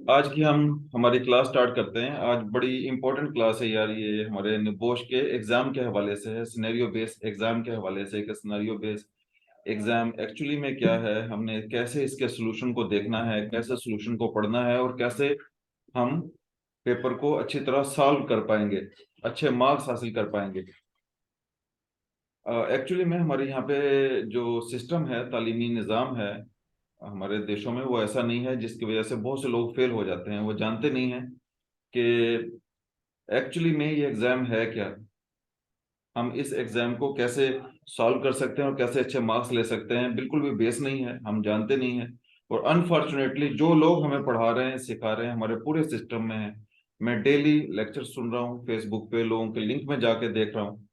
आज की हम हमारी क्लास स्टार्ट करते हैं। आज बड़ी इंपॉर्टेंट क्लास है यार, ये हमारे निबोश के एग्जाम के हवाले से है, सिनेरियो बेस्ड एग्जाम के हवाले से कि सिनेरियो बेस्ड एग्जाम एक्चुअली में क्या है, हमने कैसे इसके सोल्यूशन को देखना है, कैसे सोल्यूशन को पढ़ना है और कैसे हम पेपर को अच्छी तरह सॉल्व कर पाएंगे, अच्छे मार्क्स हासिल कर पाएंगे। एक्चुअली में हमारे यहाँ पे जो सिस्टम है, तालीमी निज़ाम है हमारे देशों में, वो ऐसा नहीं है, जिसकी वजह से बहुत से लोग फेल हो जाते हैं। वो जानते नहीं हैं कि एक्चुअली में ये एग्जाम है क्या, हम इस एग्जाम को कैसे सॉल्व कर सकते हैं और कैसे अच्छे मार्क्स ले सकते हैं। बिल्कुल भी बेस नहीं है, हम जानते नहीं है। और अनफॉर्चुनेटली जो लोग हमें पढ़ा रहे हैं, सिखा रहे हैं, हमारे पूरे सिस्टम में है। मैं डेली लेक्चर सुन रहा हूँ, फेसबुक पे लोगों के लिंक में जाके देख रहा हूँ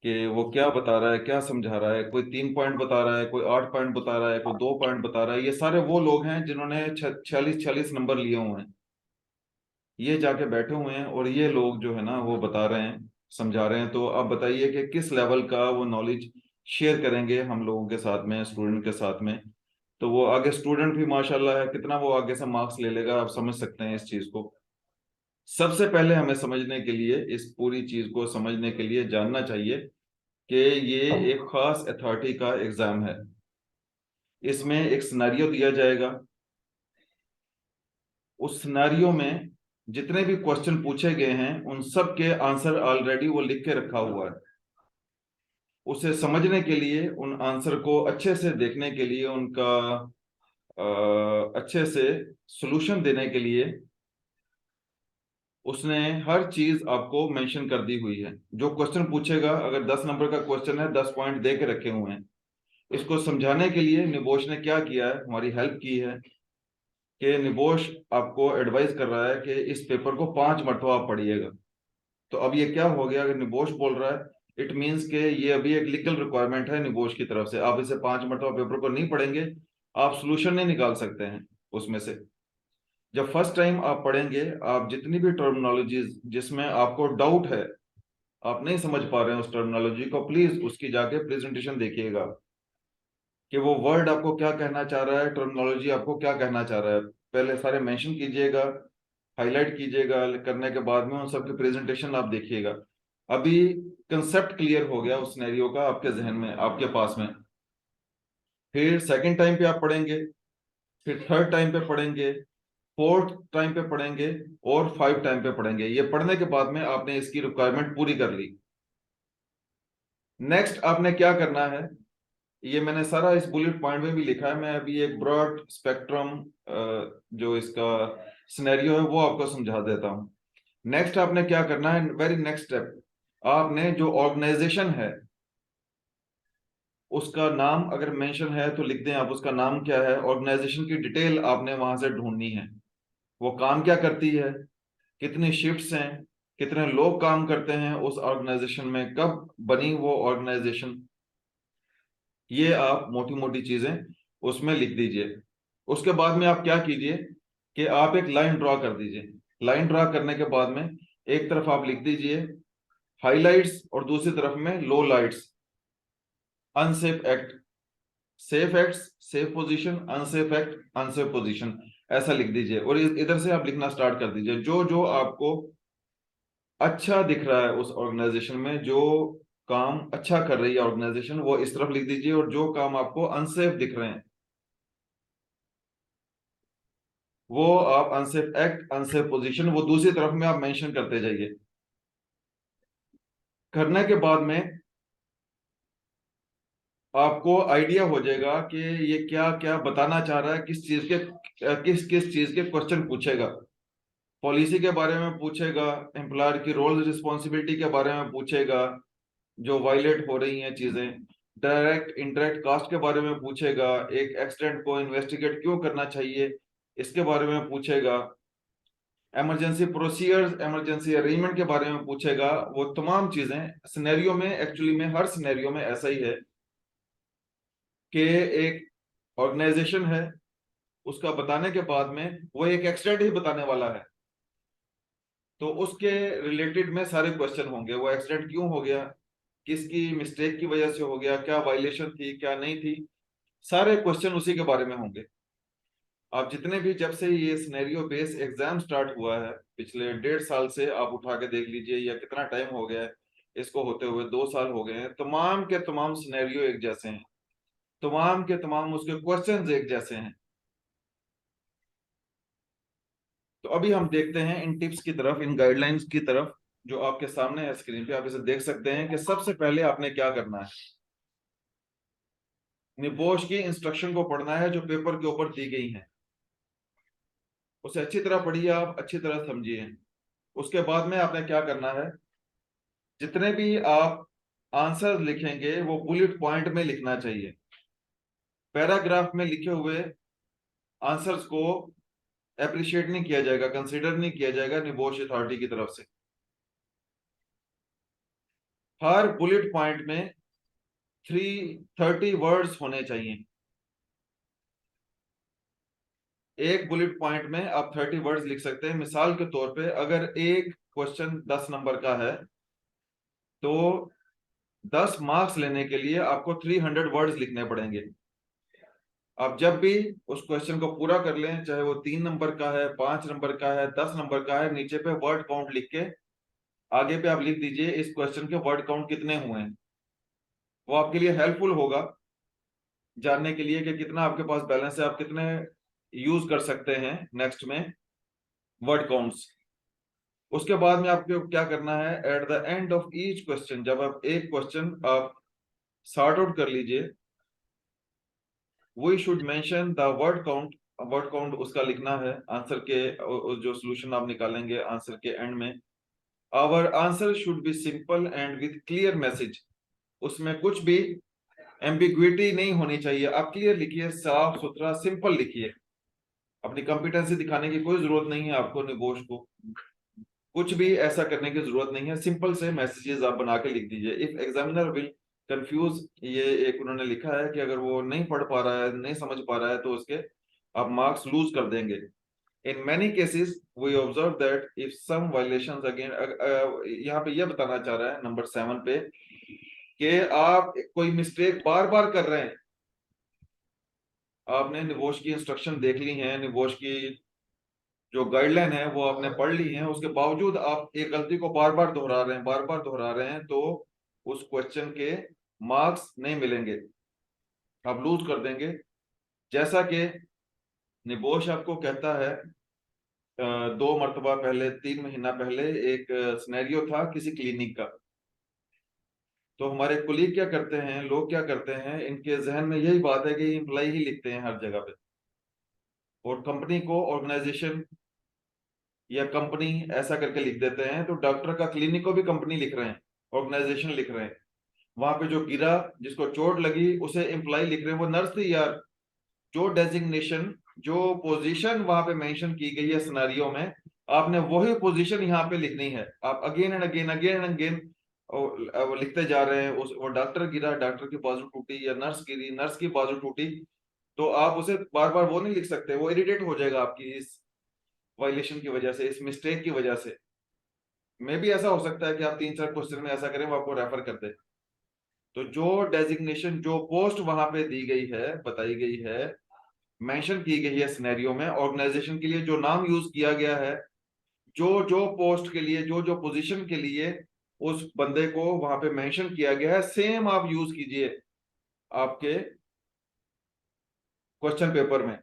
कि वो क्या बता रहा है, क्या समझा रहा है। कोई 3 पॉइंट बता रहा है, कोई 8 पॉइंट बता रहा है, कोई 2 पॉइंट बता रहा है। ये सारे वो लोग हैं जिन्होंने 46 46 नंबर लिए हुए हैं। ये जाके बैठे हुए हैं और ये लोग जो है ना वो बता रहे हैं, समझा रहे हैं। तो आप बताइए कि किस लेवल का वो नॉलेज शेयर करेंगे हम लोगों के साथ में, स्टूडेंट के साथ में। तो वो आगे स्टूडेंट भी माशाल्लाह है, कितना वो आगे से मार्क्स ले लेगा, आप समझ सकते हैं इस चीज को। सबसे पहले हमें समझने के लिए, इस पूरी चीज को समझने के लिए जानना चाहिए कि ये एक खास अथॉरिटी का एग्जाम है। इसमें एक सिनेरियो दिया जाएगा। उस सिनेरियो में जितने भी क्वेश्चन पूछे गए हैं उन सब के आंसर ऑलरेडी वो लिख के रखा हुआ है। उसे समझने के लिए, उन आंसर को अच्छे से देखने के लिए, उनका अच्छे से सॉल्यूशन देने के लिए उसने हर चीज आपको मेंशन कर दी हुई है। जो क्वेश्चन पूछेगा, अगर 10 नंबर का क्वेश्चन है, 10 पॉइंट दे के रखे हुए हैं। इसको समझाने के लिए निबोश ने क्या किया है, हमारी हेल्प की है कि निबोश आपको एडवाइस कर रहा है कि इस पेपर को 5 मरतबा आप पढ़िएगा। तो अब ये क्या हो गया, अगर निबोश बोल रहा है, इट मीन्स के ये अभी एक लीगल रिक्वायरमेंट है निबोश की तरफ से। आप इसे 5 मरतबा पेपर को नहीं पढ़ेंगे, आप सोल्यूशन नहीं निकाल सकते हैं उसमें से। जब फर्स्ट टाइम आप पढ़ेंगे, आप जितनी भी टर्मिनोलॉजीज जिसमें आपको डाउट है, आप नहीं समझ पा रहे हैं उस टर्मिनोलॉजी को, प्लीज उसकी जाके प्रेजेंटेशन देखिएगा कि वो वर्ड आपको क्या कहना चाह रहा है, टर्मिनोलॉजी आपको क्या कहना चाह रहा है। पहले सारे मेंशन कीजिएगा, हाईलाइट कीजिएगा, करने के बाद में उन सबकी प्रेजेंटेशन आप देखिएगा। अभी कंसेप्ट क्लियर हो गया उस सिनेरियो का आपके जहन में, आपके पास में। फिर सेकंड टाइम पे आप पढ़ेंगे, फिर थर्ड टाइम पे पढ़ेंगे, फोर्थ टाइम पे पढ़ेंगे और 5 टाइम पे पढ़ेंगे। ये पढ़ने के बाद में आपने इसकी रिक्वायरमेंट पूरी कर ली। नेक्स्ट आपने क्या करना है, ये मैंने सारा इस बुलेट पॉइंट में भी लिखा है। मैं अभी एक ब्रॉड स्पेक्ट्रम जो इसका सिनेरियो है वो आपको समझा देता हूँ। नेक्स्ट आपने क्या करना है, वेरी नेक्स्ट स्टेप, आपने जो ऑर्गेनाइजेशन है उसका नाम अगर मेंशन है तो लिख दें आप, उसका नाम क्या है। ऑर्गेनाइजेशन की डिटेल आपने वहां से ढूंढनी है। वो काम क्या करती है, कितनी शिफ्ट्स हैं, कितने लोग काम करते हैं उस ऑर्गेनाइजेशन में, कब बनी वो ऑर्गेनाइजेशन। ये आप मोटी मोटी चीजें उसमें लिख दीजिए। उसके बाद में आप क्या कीजिए कि आप एक लाइन ड्रॉ कर दीजिए। लाइन ड्रॉ करने के बाद में एक तरफ आप लिख दीजिए हाइलाइट्स और दूसरी तरफ में low lights, unsafe act, safe acts safe position, unsafe act unsafe position, ऐसा लिख दीजिए। और इधर से आप लिखना स्टार्ट कर दीजिए जो जो आपको अच्छा दिख रहा है उस ऑर्गेनाइजेशन में, जो काम अच्छा कर रही है ऑर्गेनाइजेशन, वो इस तरफ लिख दीजिए। और जो काम आपको अनसेफ दिख रहे हैं, वो आप अनसेफ एक्ट अनसेफ पोजीशन वो दूसरी तरफ में आप मेंशन करते जाइए। करने के बाद में आपको आइडिया हो जाएगा कि ये क्या क्या बताना चाह रहा है, किस किस चीज के क्वेश्चन पूछेगा। पॉलिसी के बारे में पूछेगा, एम्प्लॉयर की रोल रिस्पॉन्सिबिलिटी के बारे में पूछेगा, जो वायलेट हो रही हैं चीजें। डायरेक्ट इंडायरेक्ट कास्ट के बारे में पूछेगा, एक एक्सीडेंट को इन्वेस्टिगेट क्यों करना चाहिए इसके बारे में पूछेगा। इमरजेंसी प्रोसीजर्स, इमरजेंसी अरेंजमेंट के बारे में पूछेगा। वो तमाम चीजें सिनेरियो में, एक्चुअली में हर सिनेरियो में ऐसा ही है कि एक ऑर्गेनाइजेशन है, उसका बताने के बाद में वो एक एक्सीडेंट ही बताने वाला है, तो उसके रिलेटेड में सारे क्वेश्चन होंगे। वो एक्सीडेंट क्यों हो गया, किसकी मिस्टेक की वजह से हो गया, क्या वायलेशन थी क्या नहीं थी, सारे क्वेश्चन उसी के बारे में होंगे। आप जितने भी, जब से ये सिनेरियो बेस एग्जाम स्टार्ट हुआ है, पिछले 1.5 साल से आप उठा के देख लीजिए, या कितना टाइम हो गया है इसको होते हुए, 2 साल हो गए हैं, तमाम के तमाम सिनेरियो एक जैसे हैं, तमाम के तमाम उसके क्वेश्चंस एक जैसे हैं। तो अभी हम देखते हैं इन टिप्स की तरफ, इन गाइडलाइंस की तरफ, जो आपके सामने है स्क्रीन पे, आप इसे देख सकते हैं कि सबसे पहले आपने क्या करना है। निबोश की इंस्ट्रक्शन को पढ़ना है जो पेपर के ऊपर दी गई हैं, उसे अच्छी तरह पढ़िए, आप अच्छी तरह समझिए। उसके बाद में आपने क्या करना है, जितने भी आप आंसर लिखेंगे वो बुलेट पॉइंट में लिखना चाहिए। पैराग्राफ में लिखे हुए आंसर्स को अप्रिशिएट नहीं किया जाएगा, कंसीडर नहीं किया जाएगा निबोश अथॉरिटी की तरफ से। हर बुलेट पॉइंट में 330 वर्ड्स होने चाहिए। एक बुलेट पॉइंट में आप 30 वर्ड्स लिख सकते हैं। मिसाल के तौर पे अगर एक क्वेश्चन 10 नंबर का है, तो 10 मार्क्स लेने के लिए आपको 300 वर्ड्स लिखने पड़ेंगे। आप जब भी उस क्वेश्चन को पूरा कर लें, चाहे वो 3 नंबर का है, 5 नंबर का है, 10 नंबर का है, नीचे पे वर्ड काउंट लिख के आगे पे आप लिख दीजिए इस क्वेश्चन के वर्ड काउंट कितने हुए हैं। वो आपके लिए हेल्पफुल होगा जानने के लिए कि कितना आपके पास बैलेंस है, आप कितने यूज कर सकते हैं नेक्स्ट में वर्ड काउंट्स। उसके बाद में आपको क्या करना है, at the end of each question, जब आप एक क्वेश्चन आप सॉर्ट आउट कर लीजिए, we should mention the word count. Word count उसका लिखना है आंसर के, जो सोल्यूशन आप निकालेंगे आंसर के एंड में। Our answer should be simple and with clear message. उसमें कुछ भी एम्बिग्विटी नहीं होनी चाहिए। आप क्लियर लिखिए, साफ सुथरा सिंपल लिखिए। अपनी कॉम्पिटेंसी दिखाने की कोई जरूरत नहीं है आपको निबोश को, कुछ भी ऐसा करने की जरूरत नहीं है। सिंपल से मैसेजेस आप बना के लिख दीजिए। इफ एग्जामिनर विल कंफ्यूज, ये एक उन्होंने लिखा है कि अगर वो नहीं पढ़ पा रहा है, नहीं समझ पा रहा है, तो उसके आप मार्क्स लूज कर देंगे। In many cases we observe that if some violations again, यहाँ पे ये बताना चाह रहा है नंबर 7 पे, कि आप कोई मिस्टेक बार बार कर रहे हैं। आपने निबोश की इंस्ट्रक्शन देख ली है, निबोश की जो गाइडलाइन है वो आपने पढ़ ली है, उसके बावजूद आप एक गलती को बार बार दोहरा रहे हैं, बार बार दोहरा रहे हैं, तो उस क्वेश्चन के मार्क्स नहीं मिलेंगे, आप लूज कर देंगे। जैसा कि निबोश आपको कहता है, 2 मरतबा पहले, 3 महीना पहले एक सिनेरियो था किसी क्लिनिक का। तो हमारे कुलीग क्या करते हैं, लोग क्या करते हैं, इनके जहन में यही बात है कि एम्प्लॉय ही लिखते हैं हर जगह पे, और कंपनी को ऑर्गेनाइजेशन या कंपनी ऐसा करके लिख देते हैं। तो डॉक्टर का क्लिनिक को भी कंपनी लिख रहे हैं, ऑर्गेनाइजेशन लिख रहे हैं। वहां पे जो गिरा, जिसको चोट लगी, उसे एम्प्लॉय लिख रहे हैं, वो नर्स थी यार। जो डेजिग्नेशन, जो पोजीशन वहां पे मेंशन की गई है सिनेरियो में, आपने वही पोजीशन यहाँ पे लिखनी है। आप again and again, again and again वो लिखते जा रहे हैं। उस वो डॉक्टर गिरा, डॉक्टर की बाजू टूटी, या नर्स गिरी, नर्स की बाजू टूटी, तो आप उसे बार बार वो नहीं लिख सकते, वो इरिटेट हो जाएगा आपकी इस वायलेशन की वजह से, इस मिस्टेक की वजह से। मे भी ऐसा हो सकता है कि आप 3-4 क्वेश्चन में ऐसा करें, वो आपको रेफर कर दे। तो जो डेजिग्नेशन, जो पोस्ट वहां पे दी गई है, बताई गई है, मेंशन की गई है सिनेरियो में, ऑर्गेनाइजेशन के लिए जो नाम यूज किया गया है, जो जो पोस्ट के लिए, जो जो पोजीशन के लिए उस बंदे को वहां पे मेंशन किया गया है, सेम आप यूज कीजिए आपके क्वेश्चन पेपर में।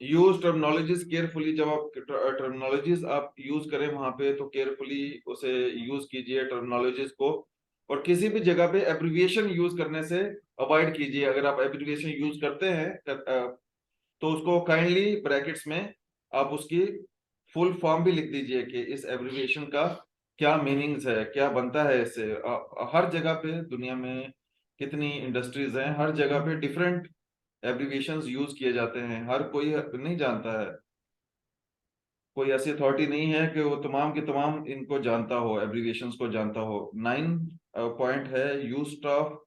यूज टर्मिनोलॉजीज केयरफुली, जब आप टर्मिनोलॉजीज आप यूज करें वहां पे, तो केयरफुली उसे यूज कीजिए टर्मिनोलॉजीज को। और किसी भी जगह पे एब्रिविएशन यूज करने से अवॉइड कीजिए। अगर आप एब्रिविएशन यूज करते हैं तो उसको काइंडली ब्रैकेट्स में आप उसकी फुल फॉर्म भी लिख दीजिए कि इस एब्रिविएशन का क्या मीनिंग्स है, क्या बनता है इससे। हर जगह पे दुनिया में कितनी इंडस्ट्रीज हैं, हर जगह पे डिफरेंट एब्रिविएशंस यूज किए जाते हैं। हर कोई नहीं जानता है, कोई ऐसी अथॉरिटी नहीं है कि वो तमाम के तमाम इनको जानता हो, एब्रिविएशंस को जानता हो। 9 पॉइंट है, यूज ऑफ,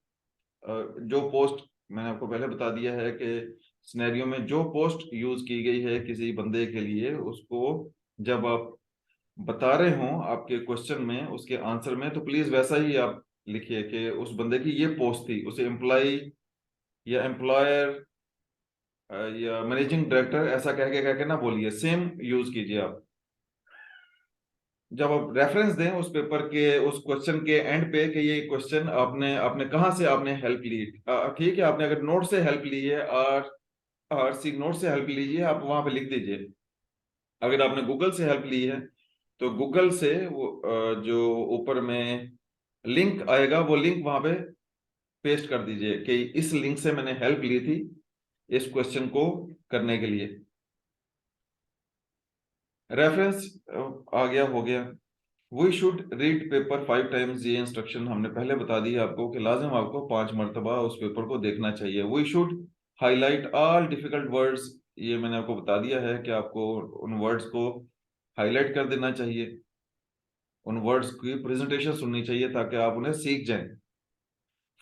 जो पोस्ट मैंने आपको पहले बता दिया है कि सिनेरियो में जो पोस्ट यूज की गई है किसी बंदे के लिए, उसको जब आप बता रहे हो आपके क्वेश्चन में, उसके आंसर में, तो प्लीज वैसा ही आप लिखिए कि उस बंदे की ये पोस्ट थी, उसे एम्प्लॉय या एम्प्लॉयर या मैनेजिंग डायरेक्टर, ऐसा कह के ना बोलिए, सेम यूज कीजिए आप। जब आप रेफरेंस दें उस पेपर के उस क्वेश्चन के एंड पे कि ये क्वेश्चन आपने आपने कहाँ से आपने हेल्प ली, ठीक है, आपने अगर नोट से हेल्प ली है, और सी नोट से हेल्प लीजिए, आप वहां पे लिख दीजिए। अगर आपने गूगल से हेल्प ली है तो गूगल से वो जो ऊपर में लिंक आएगा, वो लिंक वहां पे पेस्ट कर दीजिए कि इस लिंक से मैंने हेल्प ली थी इस क्वेश्चन को करने के लिए। रेफरेंस आ गया, हो गया। We should read paper 5 times, ये इंस्ट्रक्शन हमने पहले बता दी आपको कि लाजिम आपको 5 मरतबा उस पेपर को देखना चाहिए। We should highlight all difficult words, ये मैंने आपको बता दिया है कि आपको उन वर्ड्स को हाईलाइट कर देना चाहिए, उन वर्ड्स की प्रेजेंटेशन सुननी चाहिए ताकि आप उन्हें सीख जाएं।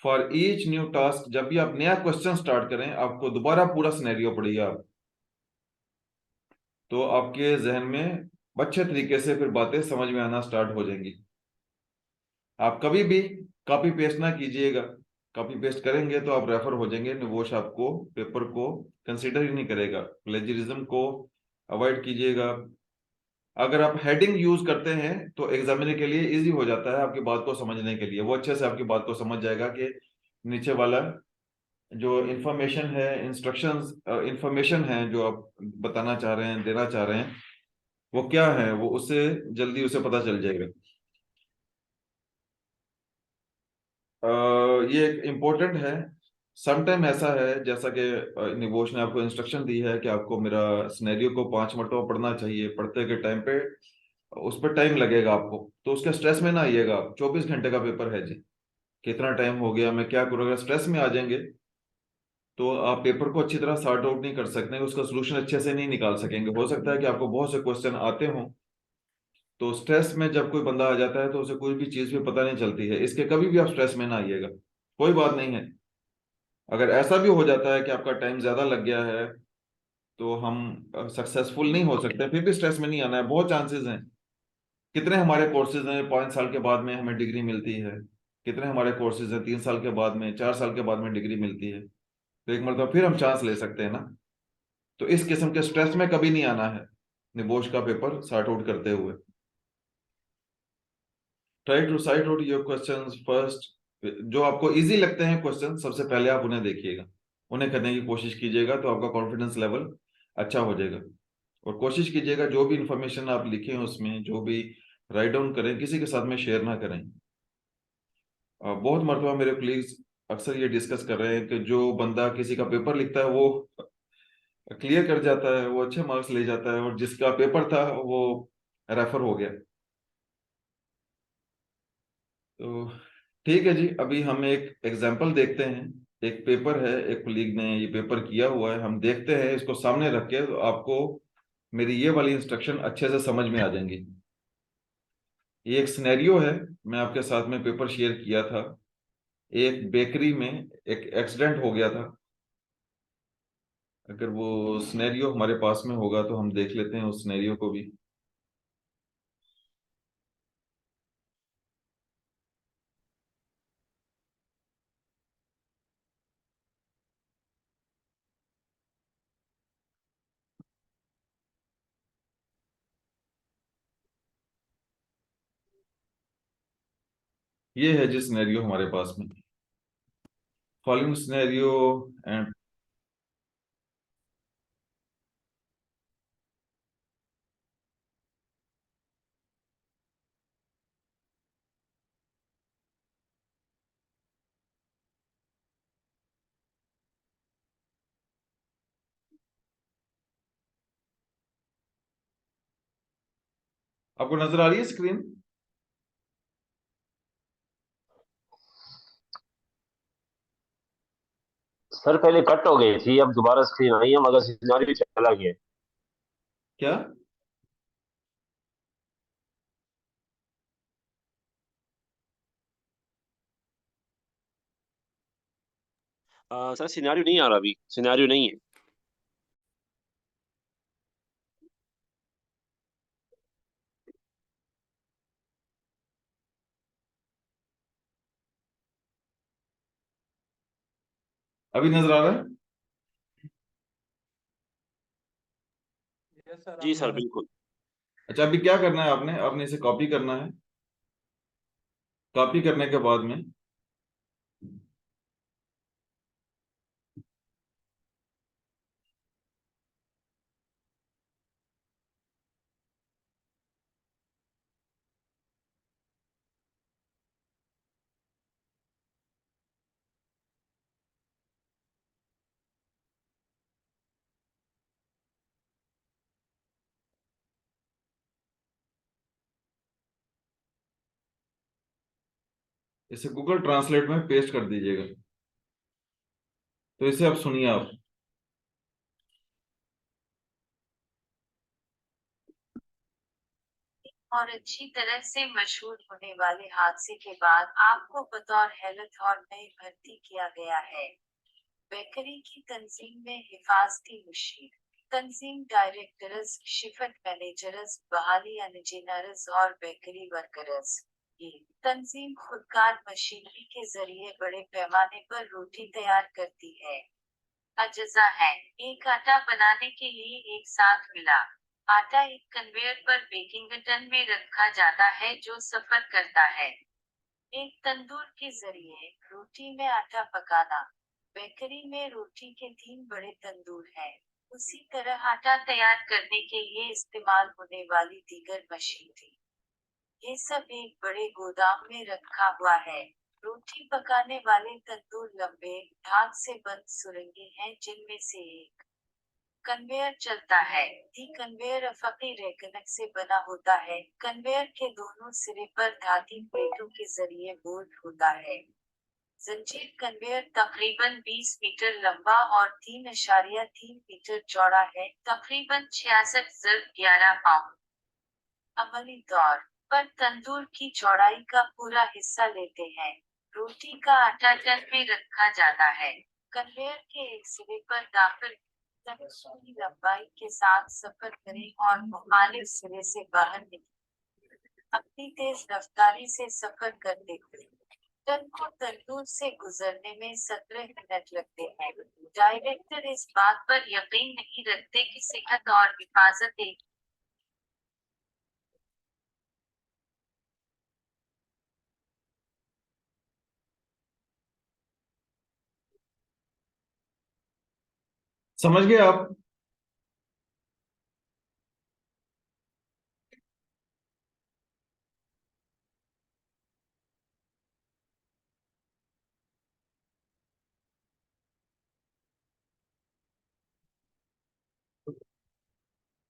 फॉर ईच न्यू टास्क, जब भी आप नया क्वेश्चन स्टार्ट करें, आपको दोबारा पूरा सिनेरियो पढ़िए आप, तो आपके जहन में अच्छे तरीके से फिर बातें समझ में आना स्टार्ट हो जाएंगी। आप कभी भी कॉपी पेस्ट ना कीजिएगा। कॉपी पेस्ट करेंगे तो आप रेफर हो जाएंगे, निवोश आपको पेपर को कंसीडर ही नहीं करेगा। प्लेजरिज्म को अवॉइड कीजिएगा। अगर आप हेडिंग यूज करते हैं तो एग्जामिनर के लिए इजी हो जाता है आपकी बात को समझने के लिए, वो अच्छे से आपकी बात को समझ जाएगा कि नीचे वाला जो इंफॉर्मेशन है, इंस्ट्रक्शंस, इंफॉर्मेशन है जो आप बताना चाह रहे हैं, देना चाह रहे हैं, वो क्या है, वो उससे जल्दी उसे पता चल जाएगा। अ, ये इम्पोर्टेंट है। समटाइम ऐसा है जैसा कि निवोश ने आपको इंस्ट्रक्शन दी है कि आपको मेरा सिनेरियो को 5 मरतबा पढ़ना चाहिए, पढ़ते के टाइम पे उस पर टाइम लगेगा आपको, तो उसके स्ट्रेस में ना आइएगा आप। 24 घंटे का पेपर है जी, कितना टाइम हो गया, मैं क्या करूँ, अगर स्ट्रेस में आ जाएंगे तो आप पेपर को अच्छी तरह सॉर्ट आउट नहीं कर सकते, उसका सोल्यूशन अच्छे से नहीं निकाल सकेंगे। हो सकता है कि आपको बहुत से क्वेश्चन आते हों, तो स्ट्रेस में जब कोई बंदा आ जाता है तो उसे कोई भी चीज भी पता नहीं चलती है, इसके कभी भी आप स्ट्रेस में ना आइएगा, कोई बात नहीं है। अगर ऐसा भी हो जाता है कि आपका टाइम ज्यादा लग गया है तो हम सक्सेसफुल नहीं हो सकते, फिर भी स्ट्रेस में नहीं आना है, बहुत चांसेस हैं। कितने हमारे कोर्सेज हैं 5 साल के बाद में हमें डिग्री मिलती है, कितने हमारे कोर्सेज हैं 3 साल के बाद में, 4 साल के बाद में डिग्री मिलती है, तो एक मरतबा फिर हम चांस ले सकते हैं ना। तो इस किस्म के स्ट्रेस में कभी नहीं आना है निबोश का पेपर सॉर्ट आउट करते हुए। Try to sort out your questions first. जो आपको इजी लगते हैं क्वेश्चन, सबसे पहले आप उन्हें देखिएगा, उन्हें करने की कोशिश कीजिएगा, तो आपका कॉन्फिडेंस लेवल अच्छा हो जाएगा। और कोशिश कीजिएगा जो भी इंफॉर्मेशन आप लिखे हैं उसमें जो भी राइट डाउन करें, किसी के साथ में शेयर ना करें। बहुत मरतबा मेरे कोलीग्स अक्सर ये डिस्कस कर रहे हैं कि जो बंदा किसी का पेपर लिखता है वो क्लियर कर जाता है, वो अच्छे मार्क्स ले जाता है, और जिसका पेपर था वो रेफर हो गया। तो ठीक है जी, अभी हम एक एग्जाम्पल देखते हैं। एक पेपर है, एक कोलीग ने ये पेपर किया हुआ है, हम देखते हैं इसको सामने रख के, तो आपको मेरी ये वाली इंस्ट्रक्शन अच्छे से समझ में आ जाएंगी। ये एक सिनेरियो है, मैं आपके साथ में पेपर शेयर किया था। एक बेकरी में एक एक्सीडेंट हो गया था। अगर वो सिनेरियो हमारे पास में होगा तो हम देख लेते हैं उस सिनेरियो को भी। ये है जी सिनेरियो हमारे पास में। फॉलोइंग सिनेरियो एंड आपको नजर आ रही है स्क्रीन? सर पहले कट हो गई थी, अब दोबारा स्क्रीन आई है, मगर सिग्नल भी चला गया। क्या? सर सिनारियो नहीं आ रहा, अभी सिनारियो नहीं है। अभी नजर आ रहा है? जी सर, बिल्कुल। अच्छा, अभी क्या करना है आपने आपने इसे कॉपी करना है। कॉपी करने के बाद में इसे गूगल ट्रांसलेट में पेस्ट कर दीजिएगा। तो इसे अब सुनिए आप। और अच्छी तरह से मशहूर होने वाले हादसे के बाद आपको बतौर हेल्थ और नई भर्ती किया गया है। बेकरी की तंजीम में हिफाजती मुशीर, तंजीम डायरेक्टर्स, शिफ्ट मैनेजर्स, बहाली इंजीनियर्स और बेकरी वर्कर्स। ये तंजीम खुदकार मशीनरी के जरिए बड़े पैमाने पर रोटी तैयार करती है। अज्जा है। एक आटा बनाने के लिए एक साथ मिला आटा एक कन्वेयर पर बेकिंग टन में रखा जाता है जो सफर करता है। एक तंदूर के जरिए रोटी में आटा पकाना। बेकरी में रोटी के 3 बड़े तंदूर हैं। उसी तरह आटा तैयार करने के लिए इस्तेमाल होने वाली दीगर मशीन थी। ये सब एक बड़े गोदाम में रखा हुआ है। रोटी पकाने वाले तंदूर लंबे, ढाक से बंद सुरंगें हैं जिनमें से एक कन्वेयर चलता है। दी कन्वेयर अफकी रेकनक से बना होता है। कन्वेयर के दोनों सिरे पर धाती प्लेटों के जरिए बोल्ट होता है। जंजीर कन्वेयर तकरीबन 20 मीटर लंबा और 3.3 मीटर चौड़ा है, तकरीबन 66 × 11 पाउंड। अमली तौर पर तंदूर की चौड़ाई का पूरा हिस्सा लेते हैं। रोटी का आटा टन में रखा जाता है। कन्वेयर के एक सिरे पर दाखिल तक की लंबाई के साथ सफर करें और मुखालिफ सिरे से बाहर निकलें। अपनी तेज रफ्तारी से सफर करते हुए टन को तंदूर से गुजरने में 17 मिनट लगते हैं। डायरेक्टर इस बात पर यकीन नहीं रखते कि सेहत और हिफाजत एक समझ गए आप?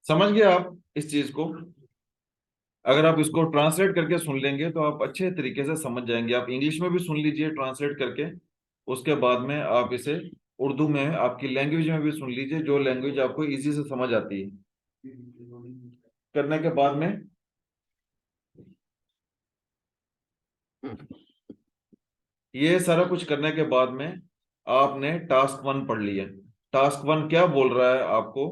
समझ गए आप इस चीज को? अगर आप इसको ट्रांसलेट करके सुन लेंगे तो आप अच्छे तरीके से समझ जाएंगे। आप इंग्लिश में भी सुन लीजिए ट्रांसलेट करके, उसके बाद में आप इसे उर्दू में आपकी लैंग्वेज में भी सुन लीजिए, जो लैंग्वेज आपको इजी से समझ आती है। करने के बाद में ये सारा कुछ करने के बाद में आपने टास्क 1 पढ़ लिया। टास्क 1 क्या बोल रहा है आपको?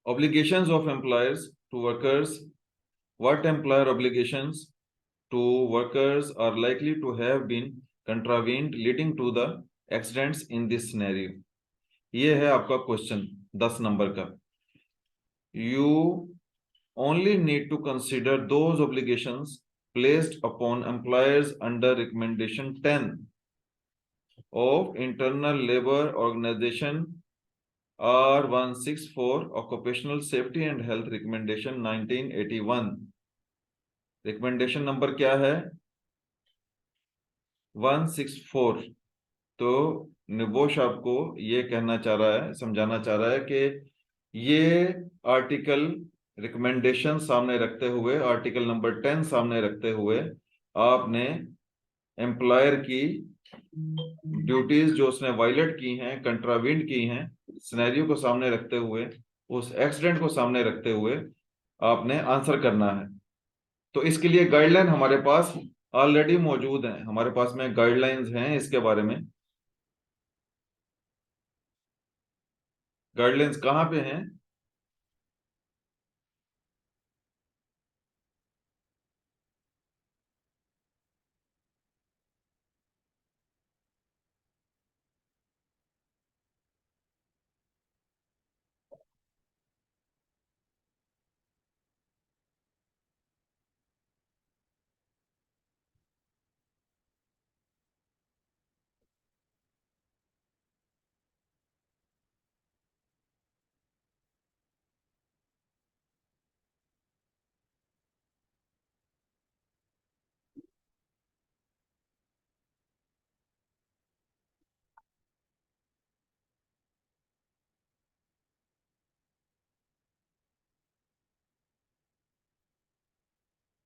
Obligations of employers to workers. What employer obligations to workers are likely to have been contravened leading to the accidents in this scenario? ये है आपका क्वेश्चन 10 नंबर का। You only need to consider those obligations placed upon employers under recommendation 10 of Internal Labour Organization R164 Occupational Safety and Health Recommendation 1981। Recommendation number क्या है? 164। तो NEBOSH आपको ये कहना चाह रहा है, समझाना चाह रहा है कि ये आर्टिकल रिकमेंडेशन सामने रखते हुए, आर्टिकल नंबर 10 सामने रखते हुए, आपने एम्प्लॉयर की ड्यूटीज जो उसने वायलेट की हैं, कंट्राविंड की हैं, सिनेरियो को सामने रखते हुए, उस एक्सीडेंट को सामने रखते हुए आपने आंसर करना है। तो इसके लिए गाइडलाइन हमारे पास ऑलरेडी मौजूद है, हमारे पास में गाइडलाइंस हैं इसके बारे में। गाइडलाइंस कहाँ पे हैं?